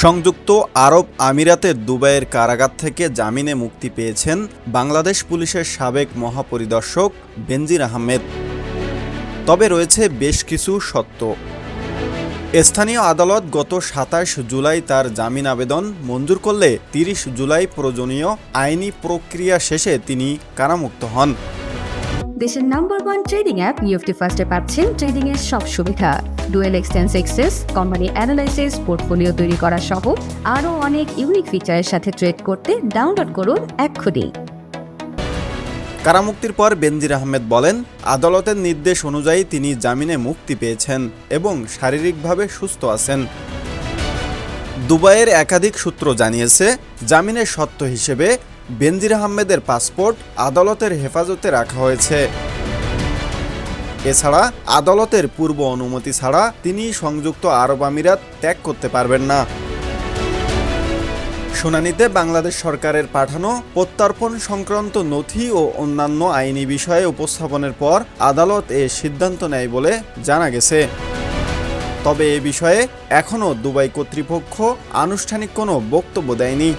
সংযুক্ত আরব আমিরাতের দুবাইয়ের কারাগার থেকে জামিনে মুক্তি পেয়েছেন বাংলাদেশ পুলিশের সাবেক মহাপরিদর্শক বেনজির আহমেদ। তবে রয়েছে বেশ কিছু শর্ত। স্থানীয় আদালত গত ২৭ জুলাই তার জামিন আবেদন মঞ্জুর করলে ৩০ জুলাই প্রয়োজনীয় আইনি প্রক্রিয়া শেষে তিনি কারামুক্ত হন। দেশের নাম্বার 1 ট্রেডিং অ্যাপ নিফটি ফার্স্টে পাচ্ছেন ট্রেডিং এর সব সুবিধা, dual exchange access, company analysis, portfolio তৈরি করা সহ আরও অনেক ইউনিক ফিচারের সাথে ট্রেড করতে ডাউনলোড করুন এক্ষুনি। কারামুক্তির পর বেনজির আহমেদ বলেন, আদালতের নির্দেশ অনুযায়ী তিনি জামিনে মুক্তি পেয়েছেন এবং শারীরিকভাবে সুস্থ আছেন। দুবাইয়ের একাধিক সূত্র জানিয়েছে, জামিনের শর্ত হিসেবে বেনজির আহমেদের পাসপোর্ট আদালতের হেফাজতে রাখা হয়েছে। এছাড়া আদালতের পূর্ব অনুমতি ছাড়া তিনি সংযুক্ত আরব আমিরাত ত্যাগ করতে পারবেন না। শুনানিতে বাংলাদেশ সরকারের পাঠানো প্রত্যর্পণ সংক্রান্ত নথি ও অন্যান্য আইনি বিষয়ে উপস্থাপনের পর আদালত এ সিদ্ধান্ত নেয় বলে জানা গেছে। তবে এ বিষয়ে এখনও দুবাই কর্তৃপক্ষ আনুষ্ঠানিক কোনো বক্তব্য দেয়নি।